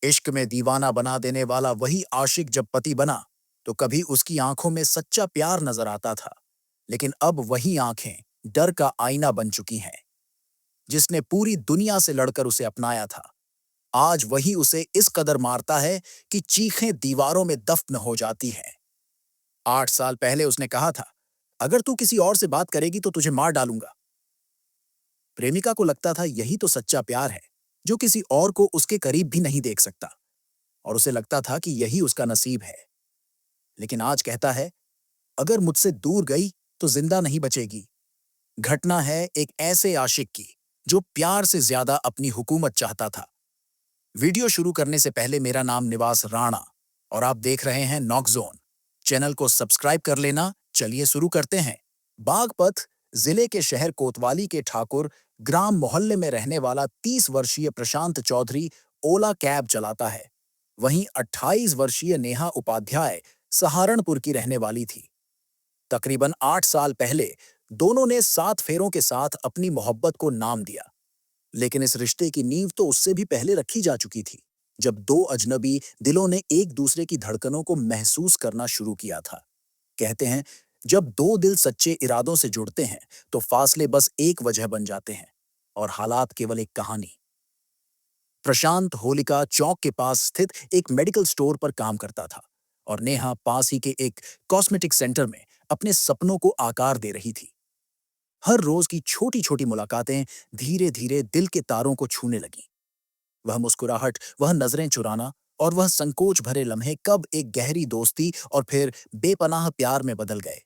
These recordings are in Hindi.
इश्क में दीवाना बना देने वाला वही आशिक जब पति बना, तो कभी उसकी आंखों में सच्चा प्यार नजर आता था। लेकिन अब वही आंखें डर का आईना बन चुकी हैं। जिसने पूरी दुनिया से लड़कर उसे अपनाया था, आज वही उसे इस कदर मारता है कि चीखें दीवारों में दफन हो जाती हैं। 8 साल पहले उसने कहा था, अगर तू किसी और से बात करेगी तो तुझे मार डालूंगा। प्रेमिका को लगता था यही तो सच्चा प्यार है, जो किसी और को उसके करीब भी नहीं देख सकता। और उसे लगता था कि यही उसका नसीब है। लेकिन आज कहता है, अगर मुझसे दूर गई तो जिंदा नहीं बचेगी। घटना है एक ऐसे आशिक की जो प्यार से ज्यादा अपनी हुकूमत चाहता था। वीडियो शुरू करने से पहले, मेरा नाम निवास राणा और आप देख रहे हैं नॉक जोन। चैनल को सब्सक्राइब कर लेना। चलिए शुरू करते हैं। बागपत जिले के शहर कोतवाली के ठाकुर ग्राम मोहल्ले में रहने वाला 30 वर्षीय प्रशांत चौधरी ओला कैब चलाता है। वहीं 28 वर्षीय नेहा उपाध्याय सहारनपुर की रहने वाली थी। तकरीबन 8 साल पहले दोनों ने 7 फेरों के साथ अपनी मोहब्बत को नाम दिया। लेकिन इस रिश्ते की नींव तो उससे भी पहले रखी जा चुकी थी, जब दो अजनबी दिलों ने एक दूसरे की धड़कनों को महसूस करना शुरू किया था। कहते हैं, जब दो दिल सच्चे इरादों से जुड़ते हैं, तो फासले बस एक वजह बन जाते हैं और हालात केवल एक कहानी। प्रशांत होलिका चौक के पास स्थित एक मेडिकल स्टोर पर काम करता था और नेहा पास ही के एक कॉस्मेटिक सेंटर में अपने सपनों को आकार दे रही थी। हर रोज की छोटी छोटी मुलाकातें धीरे धीरे दिल के तारों को छूने लगीं। वह मुस्कुराहट, वह नजरें चुराना और वह संकोच भरे लम्हे कब एक गहरी दोस्ती और फिर बेपनाह प्यार में बदल गए,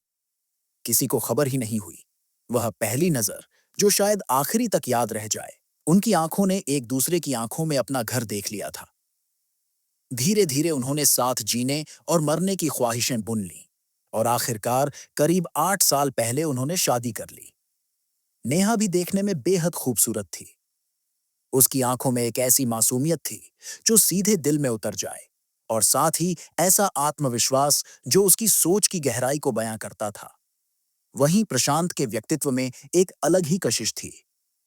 किसी को खबर ही नहीं हुई। वह पहली नजर, जो शायद आखिरी तक याद रह जाए। उनकी आंखों ने एक दूसरे की आंखों में अपना घर देख लिया था। धीरे धीरे उन्होंने साथ जीने और मरने की ख्वाहिशें बुन लीं और आखिरकार करीब 8 साल पहले उन्होंने शादी कर ली। नेहा भी देखने में बेहद खूबसूरत थी। उसकी आंखों में एक ऐसी मासूमियत थी जो सीधे दिल में उतर जाए, और साथ ही ऐसा आत्मविश्वास जो उसकी सोच की गहराई को बयां करता था। वहीं प्रशांत के व्यक्तित्व में एक अलग ही कशिश थी।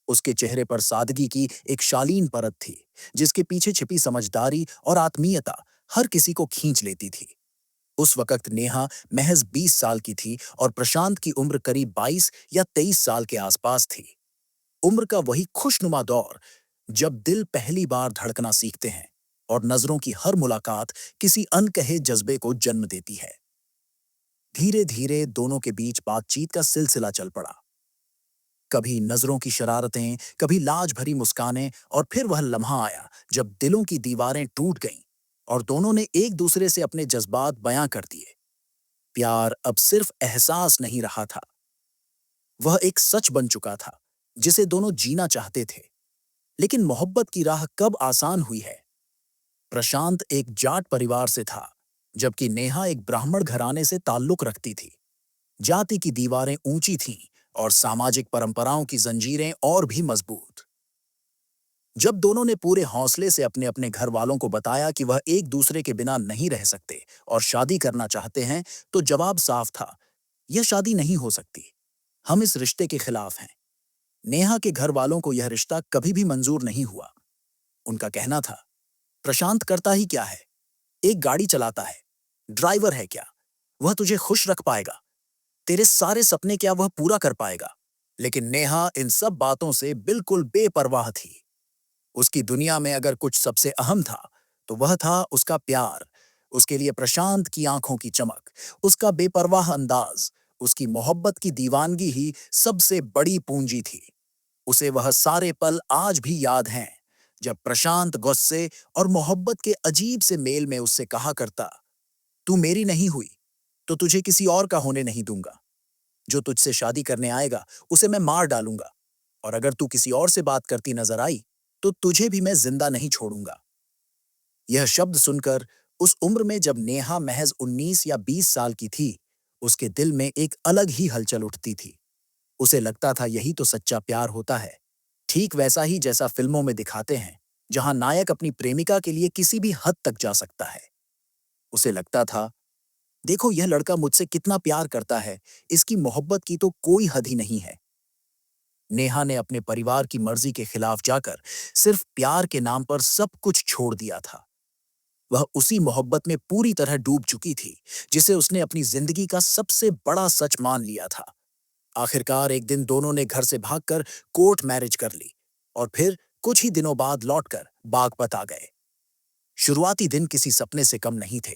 उसके चेहरे पर सादगी की एक शालीन परत थी, जिसके पीछे छिपी समझदारी और आत्मीयता हर किसी को खींच लेती थी। उस वक्त नेहा महज 20 साल की थी और प्रशांत की उम्र करीब 22 या 23 साल के आसपास थी। उम्र का वही खुशनुमा दौर जब दिल पहली बार धड़कना सीखते हैं और नजरों की हर मुलाकात किसी अनकहे जज्बे को जन्म देती है। धीरे धीरे दोनों के बीच बातचीत का सिलसिला चल पड़ा। कभी नजरों की शरारतें, कभी लाज भरी मुस्कानें, और फिर वह लम्हा आया जब दिलों की दीवारें टूट गईं और दोनों ने एक दूसरे से अपने जज्बात बयां कर दिए। प्यार अब सिर्फ एहसास नहीं रहा था, वह एक सच बन चुका था जिसे दोनों जीना चाहते थे। लेकिन मोहब्बत की राह कब आसान हुई है? प्रशांत एक जाट परिवार से था, जबकि नेहा एक ब्राह्मण घराने से ताल्लुक रखती थी। जाति की दीवारें ऊंची थीं और सामाजिक परंपराओं की जंजीरें और भी मजबूत। जब दोनों ने पूरे हौसले से अपने अपने घर वालों को बताया कि वह एक दूसरे के बिना नहीं रह सकते और शादी करना चाहते हैं, तो जवाब साफ था, यह शादी नहीं हो सकती। हम इस रिश्ते के खिलाफ हैं। नेहा के घर वालों को यह रिश्ता कभी भी मंजूर नहीं हुआ। उनका कहना था, प्रशांत करता ही क्या है? एक गाड़ी चलाता है, ड्राइवर है क्या? वह तुझे खुश रख पाएगा? तेरे सारे सपने क्या वह पूरा कर पाएगा? लेकिन नेहा इन सब बातों से बिल्कुल बेपरवाह थी। उसकी दुनिया में अगर कुछ सबसे अहम था, तो वह था उसका प्यार। उसके लिए प्रशांत की आंखों की चमक, उसका बेपरवाह अंदाज, उसकी मोहब्बत की दीवानगी ही सबसे बड़ी पूंजी थी। उसे वह सारे पल आज भी याद हैं, जब प्रशांत गुस्से और मोहब्बत के अजीब से मेल में उससे कहा करता, तू मेरी नहीं हुई तो तुझे किसी और का होने नहीं दूंगा। जो तुझसे शादी करने आएगा उसे मैं मार डालूंगा, और अगर तू किसी और से बात करती नजर आई तो तुझे भी मैं जिंदा नहीं छोड़ूंगा। यह शब्द सुनकर, उस उम्र में जब नेहा महज 19 या 20 साल की थी, उसके दिल में एक अलग ही हलचल उठती थी। उसे लगता था यही तो सच्चा प्यार होता है, ठीक वैसा ही जैसा फिल्मों में दिखाते हैं, जहां नायक अपनी प्रेमिका के लिए किसी भी हद तक जा सकता है। उसे लगता था, देखो यह लड़का मुझसे कितना प्यार करता है, इसकी मोहब्बत की तो कोई हद ही नहीं है। नेहा ने अपने परिवार की मर्जी के खिलाफ जाकर सिर्फ प्यार के नाम पर सब कुछ छोड़ दिया था। वह उसी मोहब्बत में पूरी तरह डूब चुकी थी जिसे उसने अपनी जिंदगी का सबसे बड़ा सच मान लिया था। आखिरकार एक दिन दोनों ने घर से भागकर कोर्ट मैरिज कर ली और फिर कुछ ही दिनों बाद लौटकर बागपत आ गए। शुरुआती दिन किसी सपने से कम नहीं थे।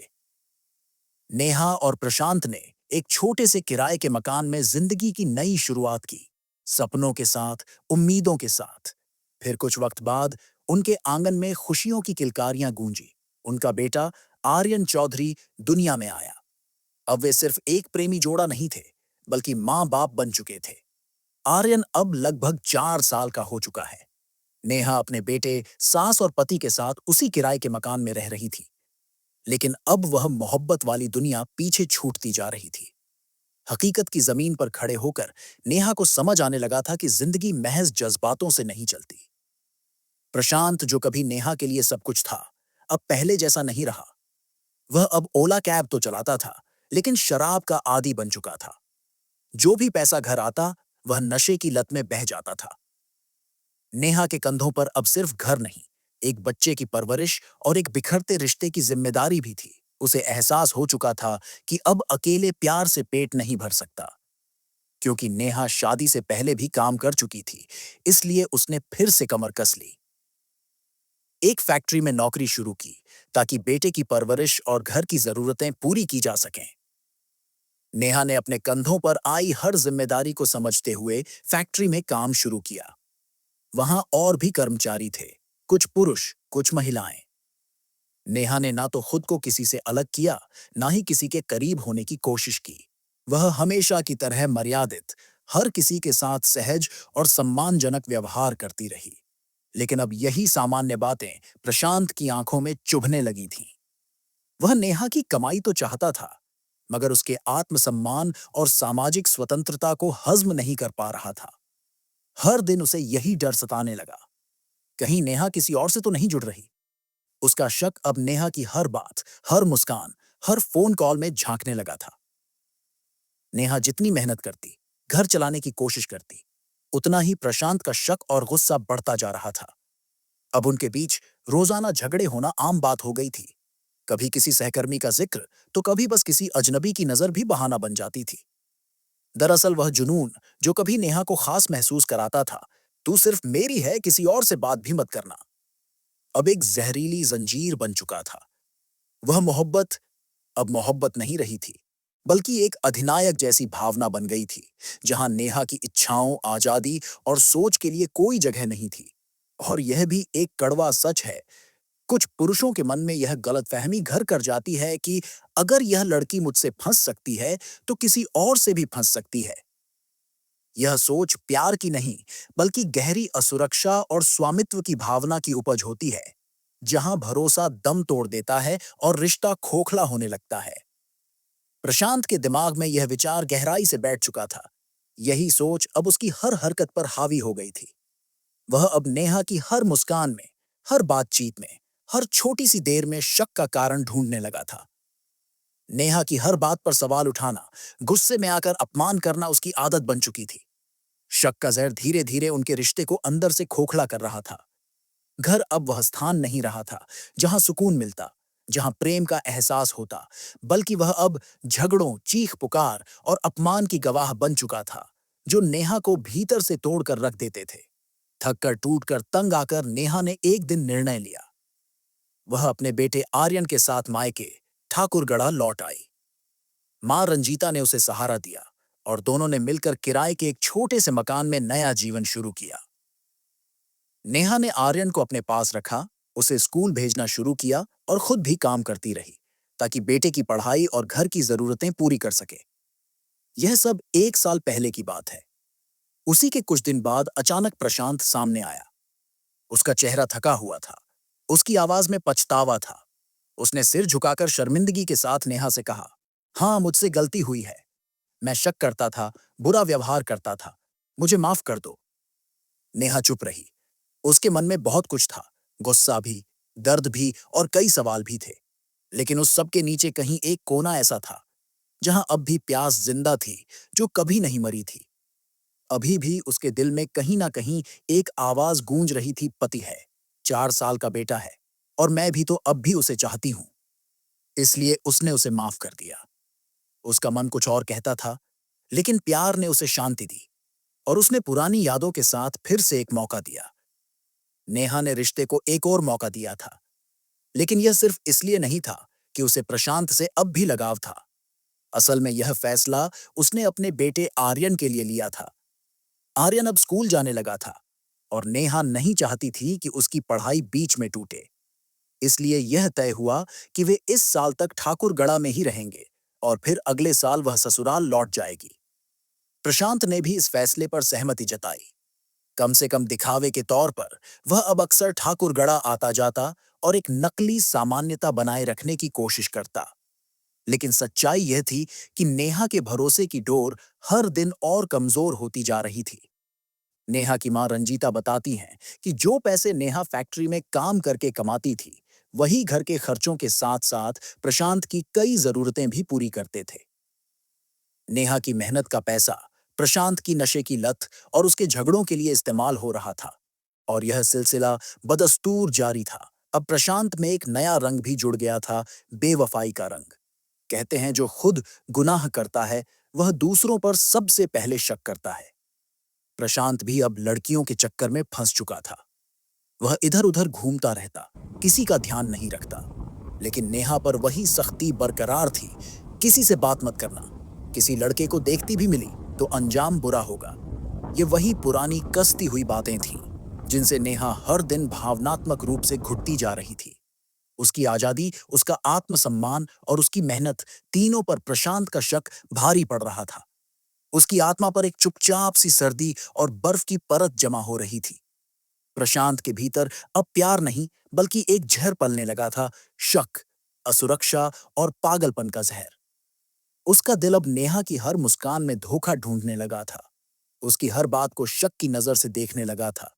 नेहा और प्रशांत ने एक छोटे से किराए के मकान में जिंदगी की नई शुरुआत की, सपनों के साथ, उम्मीदों के साथ। फिर कुछ वक्त बाद उनके आंगन में खुशियों की किलकारियां गूंजी। उनका बेटा आर्यन चौधरी दुनिया में आया। अब वे सिर्फ एक प्रेमी जोड़ा नहीं थे, बल्कि माँ बाप बन चुके थे। आर्यन अब लगभग 4 साल का हो चुका है। नेहा अपने बेटे, सास और पति के साथ उसी किराए के मकान में रह रही थी। लेकिन अब वह मोहब्बत वाली दुनिया पीछे छूटती जा रही थी। हकीकत की जमीन पर खड़े होकर नेहा को समझ आने लगा था कि जिंदगी महज जज्बातों से नहीं चलती। प्रशांत, जो कभी नेहा के लिए सब कुछ था, अब पहले जैसा नहीं रहा। वह अब ओला कैब तो चलाता था, लेकिन शराब का आदी बन चुका था। जो भी पैसा घर आता, वह नशे की लत में बह जाता था। नेहा के कंधों पर अब सिर्फ घर नहीं, एक बच्चे की परवरिश और एक बिखरते रिश्ते की जिम्मेदारी भी थी। उसे एहसास हो चुका था कि अब अकेले प्यार से पेट नहीं भर सकता। क्योंकि नेहा शादी से पहले भी काम कर चुकी थी, इसलिए उसने फिर से कमर कस ली। एक फैक्ट्री में नौकरी शुरू की, ताकि बेटे की परवरिश और घर की जरूरतें पूरी की जा सकें। नेहा ने अपने कंधों पर आई हर जिम्मेदारी को समझते हुए फैक्ट्री में काम शुरू किया। वहां और भी कर्मचारी थे, कुछ पुरुष, कुछ महिलाएं। नेहा ने ना तो खुद को किसी से अलग किया, ना ही किसी के करीब होने की कोशिश की। वह हमेशा की तरह मर्यादित, हर किसी के साथ सहज और सम्मानजनक व्यवहार करती रही। लेकिन अब यही सामान्य बातें प्रशांत की आंखों में चुभने लगी थीं। वह नेहा की कमाई तो चाहता था, मगर उसके आत्मसम्मान और सामाजिक स्वतंत्रता को हज्म नहीं कर पा रहा था। हर दिन उसे यही डर सताने लगा, कहीं नेहा किसी और से तो नहीं जुड़ रही। उसका शक अब नेहा की हर बात, हर मुस्कान, हर फोन कॉल में झांकने लगा था। नेहा जितनी मेहनत करती, घर चलाने की कोशिश करती, उतना ही प्रशांत का शक और गुस्सा बढ़ता जा रहा था। अब उनके बीच रोजाना झगड़े होना आम बात हो गई थी। कभी किसी सहकर्मी का जिक्र, तो कभी बस किसी अजनबी की नजर भी बहाना बन जाती थी। दरअसल वह जुनून, जो कभी नेहा को खास महसूस कराता था, तू सिर्फ मेरी है, किसी और से बात भी मत करना, अब एक जहरीली जंजीर बन चुका था। वह मोहब्बत अब मोहब्बत नहीं रही थी, बल्कि एक अधिनायक जैसी भावना बन गई थी, जहां नेहा की इच्छाओं, आजादी और सोच के लिए कोई जगह नहीं थी। और यह भी एक कड़वा सच है, कुछ पुरुषों के मन में यह गलतफहमी घर कर जाती है कि अगर यह लड़की मुझसे फंस सकती है, तो किसी और से भी फंस सकती है। यह सोच प्यार की नहीं, बल्कि गहरी असुरक्षा और स्वामित्व की भावना की उपज होती है, जहां भरोसा दम तोड़ देता है और रिश्ता खोखला होने लगता है। प्रशांत के दिमाग में यह विचार गहराई से बैठ चुका था। यही सोच अब उसकी हर हरकत पर हावी हो गई थी। वह अब नेहा की हर मुस्कान में, हर बातचीत में, हर छोटी सी देर में शक का कारण ढूंढने लगा था। नेहा की हर बात पर सवाल उठाना, गुस्से में आकर अपमान करना उसकी आदत बन चुकी थी। शक का जहर धीरे धीरे उनके रिश्ते को अंदर से खोखला कर रहा था। घर अब वह स्थान नहीं रहा था जहां सुकून मिलता, जहां प्रेम का एहसास होता, बल्कि वह अब झगड़ों, चीख पुकार और अपमान की गवाह बन चुका था, जो नेहा को भीतर से तोड़कर रख देते थे। थककर, टूटकर, तंग आकर नेहा ने एक दिन निर्णय लिया। वह अपने बेटे आर्यन के साथ मायके ठाकुरगढ़ा लौट आई। मां रंजीता ने उसे सहारा दिया और दोनों ने मिलकर किराए के एक छोटे से मकान में नया जीवन शुरू किया। नेहा ने आर्यन को अपने पास रखा, उसे स्कूल भेजना शुरू किया और खुद भी काम करती रही, ताकि बेटे की पढ़ाई और घर की जरूरतें पूरी कर सके। यह सब 1 साल पहले की बात है। उसी के कुछ दिन बाद अचानक प्रशांत सामने आया। उसका चेहरा थका हुआ था, उसकी आवाज में पछतावा था। उसने सिर झुकाकर शर्मिंदगी के साथ नेहा से कहा, हाँ, मुझसे गलती हुई है। मैं शक करता था, बुरा व्यवहार करता था, मुझे माफ कर दो। नेहा चुप रही। उसके मन में बहुत कुछ था, गुस्सा भी, दर्द भी और कई सवाल भी थे। लेकिन उस सब के नीचे कहीं एक कोना ऐसा था, जहां अब भी प्यास जिंदा थी, जो कभी नहीं मरी थी। अभी भी उसके दिल में कहीं ना कहीं एक आवाज गूंज रही थी, पति है, 4 साल का बेटा है, और मैं भी तो अब भी उसे चाहती हूं। इसलिए उसने उसे माफ कर दिया। उसका मन कुछ और कहता था, लेकिन प्यार ने उसे शांति दी और उसने पुरानी यादों के साथ फिर से एक मौका दिया। नेहा ने रिश्ते को एक और मौका दिया था, लेकिन यह सिर्फ इसलिए नहीं था कि उसे प्रशांत से अब भी लगाव था। असल में यह फैसला उसने अपने बेटे आर्यन के लिए लिया था। आर्यन अब स्कूल जाने लगा था और नेहा नहीं चाहती थी कि उसकी पढ़ाई बीच में टूटे। इसलिए यह तय हुआ कि वे इस साल तक ठाकुरगढ़ा में ही रहेंगे और फिर अगले साल वह ससुराल लौट जाएगी। प्रशांत ने भी इस फैसले पर सहमति जताई। कम से कम दिखावे के तौर पर वह अब अक्सर ठाकुरगढ़ा आता जाता और एक नकली सामान्यता बनाए रखने की कोशिश करता। लेकिन सच्चाई यह थी कि नेहा के भरोसे की डोर हर दिन और कमजोर होती जा रही थी। नेहा की मां रंजीता बताती हैं कि जो पैसे नेहा फैक्ट्री में काम करके कमाती थी, वही घर के खर्चों के साथ साथ प्रशांत की कई जरूरतें भी पूरी करते थे। नेहा की मेहनत का पैसा प्रशांत की नशे की लत और उसके झगड़ों के लिए इस्तेमाल हो रहा था, और यह सिलसिला बदस्तूर जारी था। अब प्रशांत में एक नया रंग भी जुड़ गया था, बेवफाई का रंग। कहते हैं जो खुद गुनाह करता है वह दूसरों पर सबसे पहले शक करता है। प्रशांत भी अब लड़कियों के चक्कर में फंस चुका था। वह इधर उधर घूमता रहता, किसी का ध्यान नहीं रखता। लेकिन नेहा पर वही सख्ती बरकरार थी, किसी से बात मत करना, किसी लड़के को देखती भी मिली तो अंजाम बुरा होगा। ये वही पुरानी कसती हुई बातें थीं, जिनसे नेहा हर दिन भावनात्मक रूप से घुटती जा रही थी। उसकी आजादी, उसका आत्मसम्मान और उसकी मेहनत, तीनों पर प्रशांत का शक भारी पड़ रहा था। उसकी आत्मा पर एक चुपचाप सी सर्दी और बर्फ की परत जमा हो रही थी। प्रशांत के भीतर अब प्यार नहीं, बल्कि एक जहर पलने लगा था, शक, असुरक्षा और पागलपन का जहर। उसका दिल अब नेहा की हर मुस्कान में धोखा ढूंढने लगा था। उसकी हर बात को शक की नजर से देखने लगा था।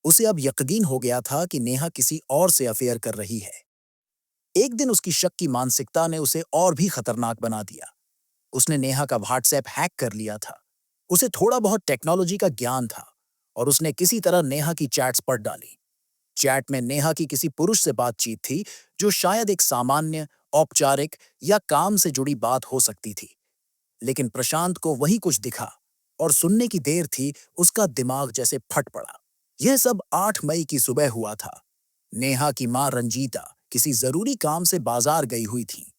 उसे अब यकीन हो गया था कि नेहा किसी और से अफेयर कर रही है। एक दिन उसकी शक की मानसिकता ने उसे और भी खतरनाक बना दिया। उसने नेहा का व्हाट्सएप हैक कर लिया था। उसे थोड़ा बहुत टेक्नोलॉजी का ज्ञान था और उसने किसी तरह नेहा की चैट्स पढ़ डाली। चैट में नेहा की किसी पुरुष से बातचीत थी, जो शायद एक सामान्य, औपचारिक या काम से जुड़ी बात हो सकती थी। लेकिन प्रशांत को वही कुछ दिखा और सुनने की देर थी, उसका दिमाग जैसे फट पड़ा। यह सब 8 मई की सुबह हुआ था। नेहा की मां रंजीता किसी जरूरी काम से बाजार गई हुई थी।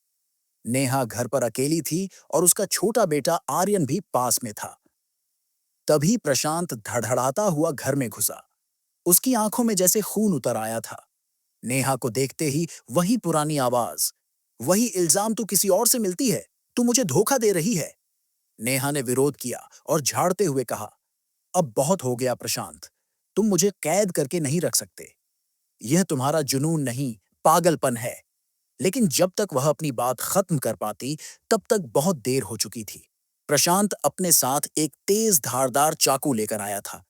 नेहा घर पर अकेली थी और उसका छोटा बेटा आर्यन भी पास में था। तभी प्रशांत धड़धड़ाता हुआ घर में घुसा। उसकी आंखों में जैसे खून उतर आया था। नेहा को देखते ही वही पुरानी आवाज, वही इल्जाम, तू किसी और से मिलती है, तू मुझे धोखा दे रही है। नेहा ने विरोध किया और झाड़ते हुए कहा, अब बहुत हो गया प्रशांत, तुम मुझे कैद करके नहीं रख सकते। यह तुम्हारा जुनून नहीं, पागलपन है। लेकिन जब तक वह अपनी बात खत्म कर पाती, तब तक बहुत देर हो चुकी थी। प्रशांत अपने साथ एक तेज धारदार चाकू लेकर आया था।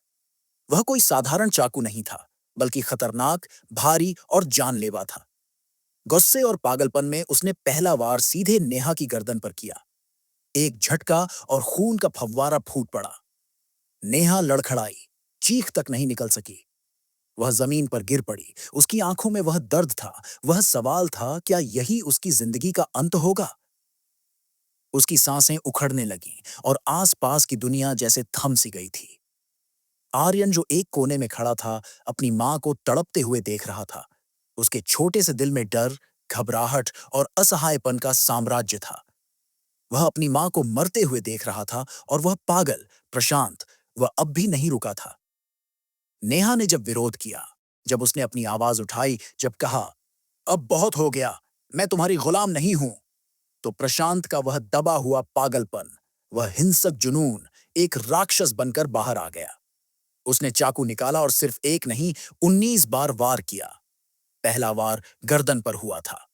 वह कोई साधारण चाकू नहीं था, बल्कि खतरनाक, भारी और जानलेवा था। गुस्से और पागलपन में उसने पहला वार सीधे नेहा की गर्दन पर किया। एक झटका और खून का फव्वारा फूट पड़ा। नेहा लड़खड़ाई, चीख तक नहीं निकल सकी। वह जमीन पर गिर पड़ी। उसकी आंखों में वह दर्द था, वह सवाल था, क्या यही उसकी जिंदगी का अंत होगा? उसकी सांसें उखड़ने लगीं और आसपास की दुनिया जैसे थम सी गई थी। आर्यन जो एक कोने में खड़ा था, अपनी मां को तड़पते हुए देख रहा था। उसके छोटे से दिल में डर, घबराहट और असहायपन का साम्राज्य था। वह अपनी मां को मरते हुए देख रहा था और वह पागल प्रशांत, वह अब भी नहीं रुका था। नेहा ने जब विरोध किया, जब उसने अपनी आवाज उठाई, जब कहा, अब बहुत हो गया, मैं तुम्हारी गुलाम नहीं हूं, तो प्रशांत का वह दबा हुआ पागलपन, वह हिंसक जुनून एक राक्षस बनकर बाहर आ गया। उसने चाकू निकाला और सिर्फ एक नहीं, 19 बार वार किया। पहला वार गर्दन पर हुआ था,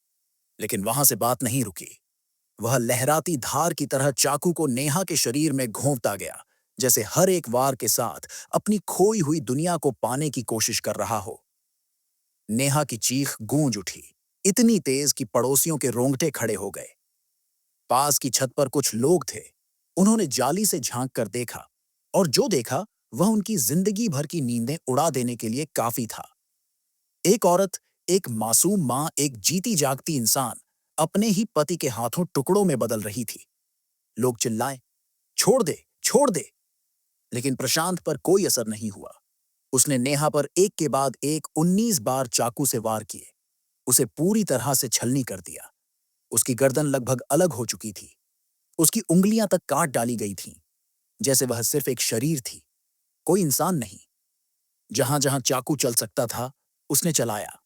लेकिन वहां से बात नहीं रुकी। वह लहराती धार की तरह चाकू को नेहा के शरीर में घोंपता गया, जैसे हर एक वार के साथ अपनी खोई हुई दुनिया को पाने की कोशिश कर रहा हो। नेहा की चीख गूंज उठी, इतनी तेज कि पड़ोसियों के रोंगटे खड़े हो गए। पास की छत पर कुछ लोग थे। उन्होंने जाली से झांक कर देखा, और जो देखा वह उनकी जिंदगी भर की नींदें उड़ा देने के लिए काफी था। एक औरत एक मासूम माँ, एक जीती जागती इंसान, अपने ही पति के हाथों टुकड़ों में बदल रही थी। लोग चिल्लाए, छोड़ दे, छोड़ दे। लेकिन प्रशांत पर कोई असर नहीं हुआ। उसने नेहा पर एक के बाद एक 19 बार चाकू से वार किए। उसे पूरी तरह से छलनी कर दिया। उसकी गर्दन लगभग अलग हो चुकी थी। उसकी उंगलियां तक काट डाली गई थीं, जैसे वह सिर्फ एक शरीर थी, कोई इंसान नहीं। जहां जहां चाकू चल सकता था, उसने चलाया।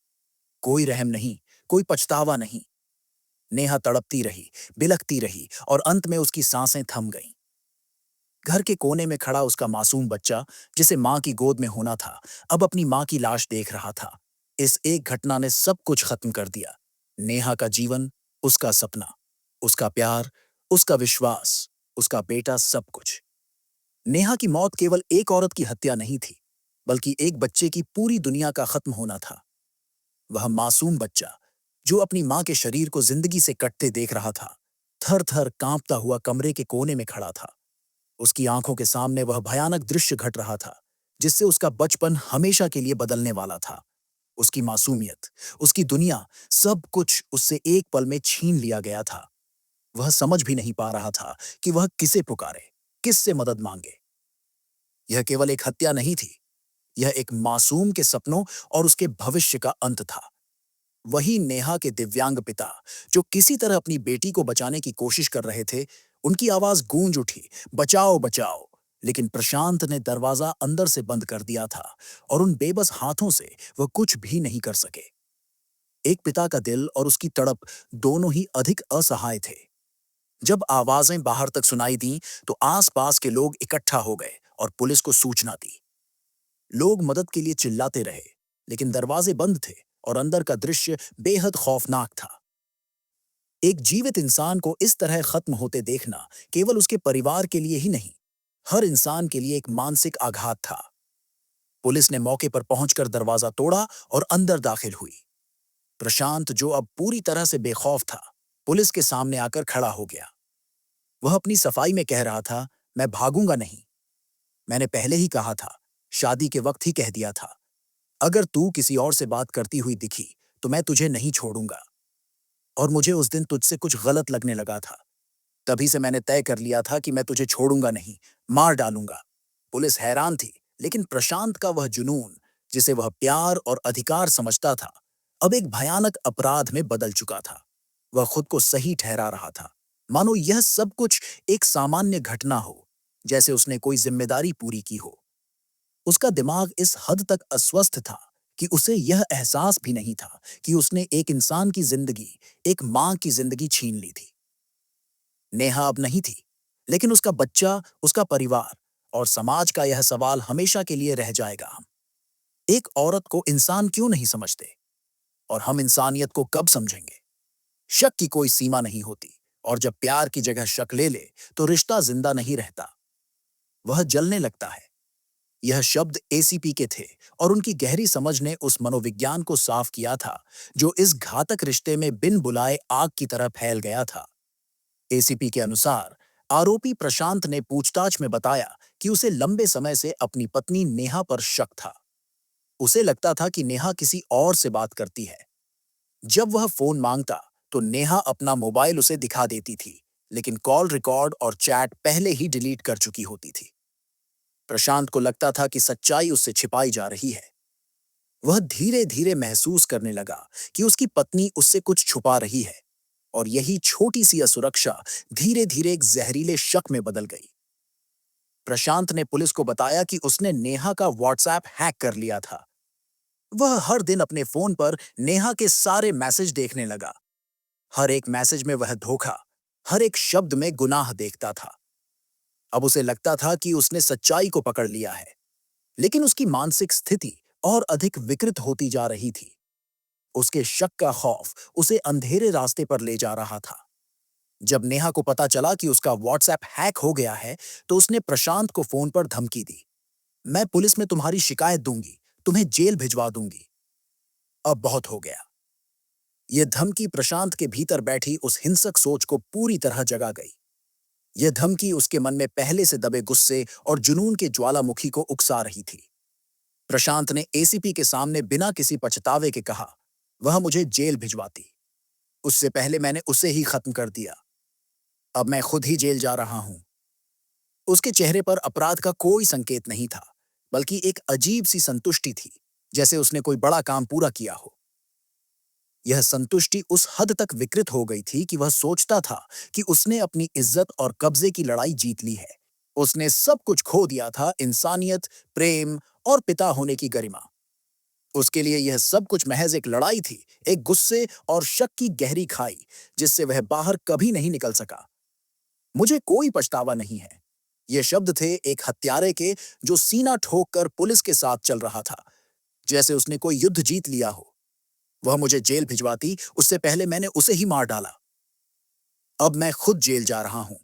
कोई रहम नहीं, कोई पछतावा नहीं। नेहा तड़पती रही, बिलखती रही और अंत में उसकी सांसें थम गईं। घर के कोने में खड़ा उसका मासूम बच्चा, जिसे मां की गोद में होना था, अब अपनी मां की लाश देख रहा था। इस एक घटना ने सब कुछ खत्म कर दिया। नेहा का जीवन, उसका सपना, उसका प्यार, उसका विश्वास, उसका बेटा, सब कुछ। नेहा की मौत केवल एक औरत की हत्या नहीं थी, बल्कि एक बच्चे की पूरी दुनिया का खत्म होना था। वह मासूम बच्चा, जो अपनी मां के शरीर को जिंदगी से कटते देख रहा था, थर थर कांपता हुआ कमरे के कोने में खड़ा था। उसकी आंखों के सामने वह भयानक दृश्य घट रहा था, जिससे उसका बचपन हमेशा के लिए बदलने वाला था। उसकी मासूमियत, उसकी दुनिया, सब कुछ उससे एक पल में छीन लिया गया था। वह समझ भी नहीं पा रहा था कि वह किसे पुकारे, किससे मदद मांगे। यह केवल एक हत्या नहीं थी, यह एक मासूम के सपनों और उसके भविष्य का अंत था। वही नेहा के दिव्यांग पिता, जो किसी तरह अपनी बेटी को बचाने की कोशिश कर रहे थे, उनकी आवाज गूंज उठी, बचाओ बचाओ। लेकिन प्रशांत ने दरवाजा अंदर से बंद कर दिया था और उन बेबस हाथों से वह कुछ भी नहीं कर सके। एक पिता का दिल और उसकी तड़प दोनों ही अधिक असहाय थे। जब आवाजें बाहर तक सुनाई दी, तो आसपास के लोग इकट्ठा हो गए और पुलिस को सूचना दी। लोग मदद के लिए चिल्लाते रहे, लेकिन दरवाजे बंद थे और अंदर का दृश्य बेहद खौफनाक था। एक जीवित इंसान को इस तरह खत्म होते देखना केवल उसके परिवार के लिए ही नहीं, हर इंसान के लिए एक मानसिक आघात था। पुलिस ने मौके पर पहुंचकर दरवाजा तोड़ा और अंदर दाखिल हुई। प्रशांत, जो अब पूरी तरह से बेखौफ था, पुलिस के सामने आकर खड़ा हो गया। वह अपनी सफाई में कह रहा था, मैं भागूंगा नहीं। मैंने पहले ही कहा था, शादी के वक्त ही कह दिया था, अगर तू किसी और से बात करती हुई दिखी तो मैं तुझे नहीं छोड़ूंगा। और मुझे उस दिन तुझसे कुछ गलत लगने लगा था। तभी से मैंने तय कर लिया था कि मैं तुझे छोड़ूंगा नहीं, मार डालूंगा। पुलिस हैरान थी, लेकिन प्रशांत का वह जुनून, जिसे वह प्यार और अधिकार समझता था, अब एक भयानक अपराध में बदल चुका था। वह खुद को सही ठहरा रहा था, मानो यह सब कुछ एक सामान्य घटना हो, जैसे उसने कोई जिम्मेदारी पूरी की हो। उसका दिमाग इस हद तक अस्वस्थ था कि उसे यह एहसास भी नहीं था कि उसने एक इंसान की जिंदगी, एक मां की जिंदगी छीन ली थी। नेहा अब नहीं थी, लेकिन उसका बच्चा, उसका परिवार और समाज का यह सवाल हमेशा के लिए रह जाएगा। हम एक औरत को इंसान क्यों नहीं समझते, और हम इंसानियत को कब समझेंगे? शक की कोई सीमा नहीं होती, और जब प्यार की जगह शक ले ले, तो रिश्ता जिंदा नहीं रहता, वह जलने लगता है। यह शब्द एसीपी के थे, और उनकी गहरी समझ ने उस मनोविज्ञान को साफ किया था, जो इस घातक रिश्ते में बिन बुलाए आग की तरह फैल गया था। एसीपी के अनुसार, आरोपी प्रशांत ने पूछताछ में बताया कि उसे लंबे समय से अपनी पत्नी नेहा पर शक था। उसे लगता था कि नेहा किसी और से बात करती है। जब वह फोन मांगता, तो नेहा अपना मोबाइल उसे दिखा देती थी, लेकिन कॉल रिकॉर्ड और चैट पहले ही डिलीट कर चुकी होती थी। प्रशांत को लगता था कि सच्चाई उससे छिपाई जा रही है। वह धीरे धीरे महसूस करने लगा कि उसकी पत्नी उससे कुछ छुपा रही है, और यही छोटी सी असुरक्षा धीरे धीरे एक जहरीले शक में बदल गई। प्रशांत ने पुलिस को बताया कि उसने नेहा का व्हाट्सएप हैक कर लिया था। वह हर दिन अपने फोन पर नेहा के सारे मैसेज देखने लगा। हर एक मैसेज में वह धोखा, हर एक शब्द में गुनाह देखता था। अब उसे लगता था कि उसने सच्चाई को पकड़ लिया है, लेकिन उसकी मानसिक स्थिति और अधिक विकृत होती जा रही थी। उसके शक का खौफ उसे अंधेरे रास्ते पर ले जा रहा था। जब नेहा को पता चला कि उसका व्हाट्सएप हैक हो गया है, तो उसने प्रशांत को फोन पर धमकी दी, मैं पुलिस में तुम्हारी शिकायत दूंगी, तुम्हें जेल भिजवा दूंगी। अब बहुत हो गया। यह धमकी प्रशांत के भीतर बैठी उस हिंसक सोच को पूरी तरह जगा गई। यह धमकी उसके मन में पहले से दबे गुस्से और जुनून के ज्वालामुखी को उकसा रही थी। प्रशांत ने एसीपी के सामने बिना किसी पछतावे के कहा, वह मुझे जेल भिजवाती। उससे पहले मैंने उसे ही खत्म कर दिया। अब मैं खुद ही जेल जा रहा हूं। उसके चेहरे पर अपराध का कोई संकेत नहीं था, बल्कि एक अजीब सी संतुष्टि थी, जैसे उसने कोई बड़ा काम पूरा किया हो। यह संतुष्टि उस हद तक विकृत हो गई थी कि वह सोचता था कि उसने अपनी इज्जत और कब्जे की लड़ाई जीत ली है। उसने सब कुछ खो दिया था, इंसानियत, प्रेम और पिता होने की गरिमा। उसके लिए यह सब कुछ महज एक लड़ाई थी, एक गुस्से और शक की गहरी खाई, जिससे वह बाहर कभी नहीं निकल सका। मुझे कोई पछतावा नहीं है। ये शब्द थे एक हत्यारे के, जो सीना ठोक कर पुलिस के साथ चल रहा था, जैसे उसने कोई युद्ध जीत लिया हो। वह मुझे जेल भिजवाती, उससे पहले मैंने उसे ही मार डाला। अब मैं खुद जेल जा रहा हूं,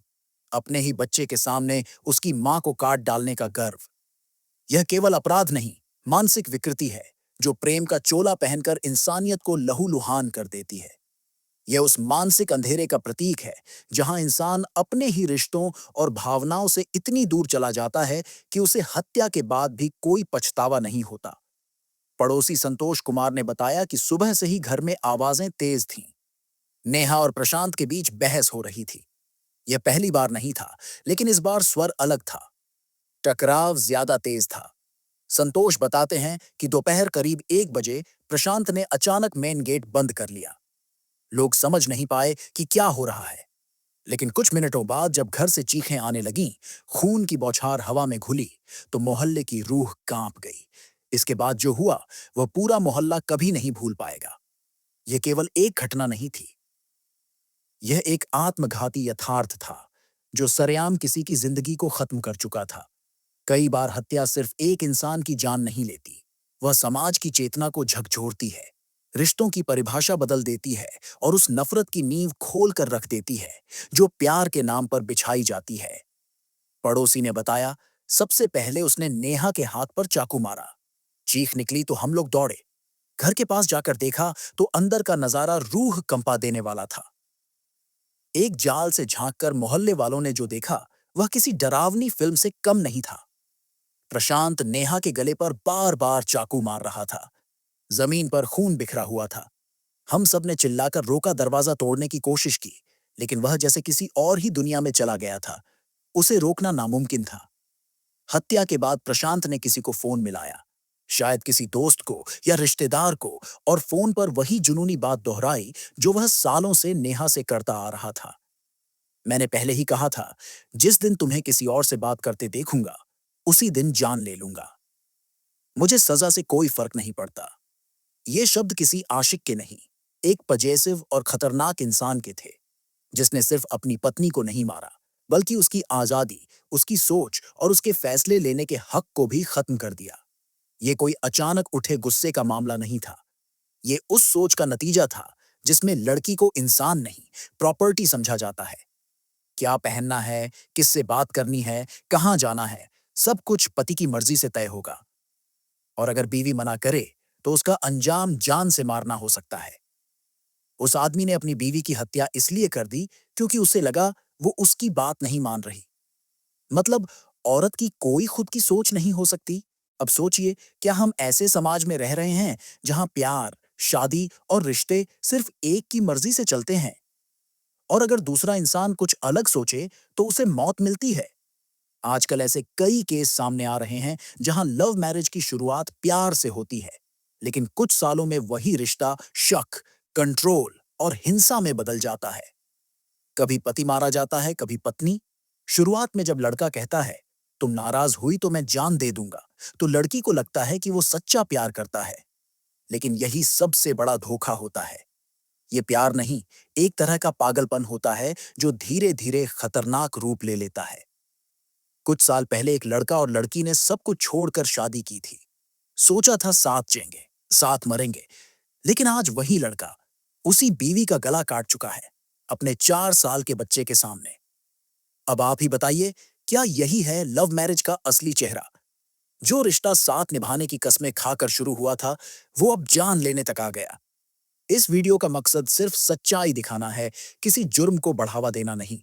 अपने ही बच्चे के सामने उसकी मां को काट डालने का गर्व। यह केवल अपराध नहीं, मानसिक विकृति है, जो प्रेम का चोला पहनकर इंसानियत को लहूलुहान कर देती है। यह उस मानसिक अंधेरे का प्रतीक है, जहां इंसान अपने ही रिश्तों और भावनाओं से इतनी दूर चला जाता है कि उसे हत्या के बाद भी कोई पछतावा नहीं होता। पड़ोसी संतोष कुमार ने बताया कि सुबह से ही घर में आवाजें तेज थीं। नेहा और प्रशांत के बीच बहस हो रही थी। यह पहली बार नहीं था, लेकिन इस बार स्वर अलग था। टकराव ज्यादा तेज था। संतोष बताते हैं कि दोपहर करीब 1 बजे प्रशांत ने अचानक मेन गेट बंद कर लिया। लोग समझ नहीं पाए कि क्या हो रहा है, लेकिन कुछ मिनटों बाद जब घर से चीखें आने लगीं, खून की बौछार हवा में घुली, तो मोहल्ले की रूह कांप गई। इसके बाद जो हुआ, वह पूरा मोहल्ला कभी नहीं भूल पाएगा। यह केवल एक घटना नहीं थी, यह एक आत्मघाती यथार्थ था, जो सरेआम किसी की जिंदगी को खत्म कर चुका था। कई बार हत्या सिर्फ एक इंसान की जान नहीं लेती, वह समाज की चेतना को झकझोरती है, रिश्तों की परिभाषा बदल देती है और उस नफरत की नींव खोल कर रख देती है, जो प्यार के नाम पर बिछाई जाती है। पड़ोसी ने बताया, सबसे पहले उसने नेहा के हाथ पर चाकू मारा। चीख निकली तो हम लोग दौड़े। घर के पास जाकर देखा तो अंदर का नजारा रूह कंपा देने वाला था। एक जाल से झांककर मोहल्ले वालों ने जो देखा, वह किसी डरावनी फिल्म से कम नहीं था। प्रशांत नेहा के गले पर बार बार चाकू मार रहा था। जमीन पर खून बिखरा हुआ था। हम सब ने चिल्लाकर रोका, दरवाजा तोड़ने की कोशिश की, लेकिन वह जैसे किसी और ही दुनिया में चला गया था। उसे रोकना नामुमकिन था। हत्या के बाद प्रशांत ने किसी को फोन मिलाया, शायद किसी दोस्त को या रिश्तेदार को, और फोन पर वही जुनूनी बात दोहराई जो वह सालों से नेहा से करता आ रहा था। मैंने पहले ही कहा था, जिस दिन तुम्हें किसी और से बात करते देखूंगा, उसी दिन जान ले लूंगा। मुझे सजा से कोई फर्क नहीं पड़ता। ये शब्द किसी आशिक के नहीं, एक पजेसिव और खतरनाक इंसान के थे, जिसने सिर्फ अपनी पत्नी को नहीं मारा, बल्कि उसकी आजादी, उसकी सोच और उसके फैसले लेने के हक को भी खत्म कर दिया। ये कोई अचानक उठे गुस्से का मामला नहीं था। ये उस सोच का नतीजा था, जिसमें लड़की को इंसान नहीं, प्रॉपर्टी समझा जाता है। क्या पहनना है, किससे बात करनी है, कहाँ जाना है, सब कुछ पति की मर्जी से तय होगा। और अगर बीवी मना करे, तो उसका अंजाम जान से मारना हो सकता है। उस आदमी ने अपनी बीवी की हत्या इसलिए कर दी क्योंकि उसे लगा वो उसकी बात नहीं मान रही। मतलब, औरत की कोई खुद की सोच नहीं हो सकती। अब सोचिए, क्या हम ऐसे समाज में रह रहे हैं जहां प्यार, शादी और रिश्ते सिर्फ एक की मर्जी से चलते हैं? और अगर दूसरा इंसान कुछ अलग सोचे, तो उसे मौत मिलती है। आजकल ऐसे कई केस सामने आ रहे हैं जहां लव मैरिज की शुरुआत प्यार से होती है, लेकिन कुछ सालों में वही रिश्ता शक, कंट्रोल और हिंसा में बदल जाता है। कभी पति मारा जाता है, कभी पत्नी। शुरुआत में जब लड़का कहता है, तुम नाराज हुई तो मैं जान दे दूंगा, तो लड़की को लगता है कि वो सच्चा प्यार करता है। लेकिन यही सबसे बड़ा धोखा होता है। ये प्यार नहीं, एक तरह का पागलपन होता है, जो धीरे धीरे खतरनाक रूप ले लेता है। कुछ साल पहले एक लड़का और लड़की ने सब कुछ छोड़कर शादी की थी। सोचा था साथ जिएंगे, साथ मरेंगे। लेकिन आज वही लड़का उसी बीवी का गला काट चुका है, अपने 4 साल के बच्चे के सामने। अब आप ही बताइए, क्या यही है लव मैरिज का असली चेहरा? जो रिश्ता साथ निभाने की कस्में खाकर शुरू हुआ था, वो अब जान लेने तक आ गया। इस वीडियो का मकसद सिर्फ सच्चाई दिखाना है, किसी जुर्म को बढ़ावा देना नहीं।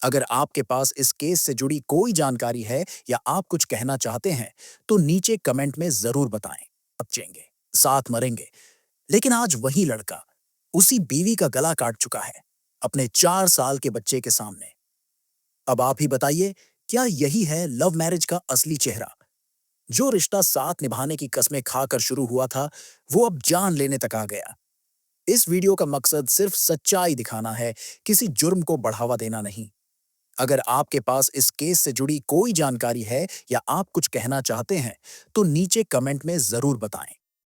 अगर आपके पास इस केस से जुड़ी कोई जानकारी है या आप कुछ कहना चाहते हैं, तो नीचे कमेंट में जरूर बताएं। बचेंगे, साथ मरेंगे, लेकिन आज वही लड़का उसी बीवी का गला काट चुका है, अपने 4 साल के बच्चे के सामने। अब आप ही बताइए, क्या यही है लव मैरिज का असली चेहरा? जो रिश्ता साथ निभाने की कस्में खाकर शुरू हुआ था, वो अब जान लेने तक आ गया। इस वीडियो का मकसद सिर्फ सच्चाई दिखाना है, किसी जुर्म को बढ़ावा देना नहीं। अगर आपके पास इस केस से जुड़ी कोई जानकारी है या आप कुछ कहना चाहते हैं, तो नीचे कमेंट में जरूर बताएं।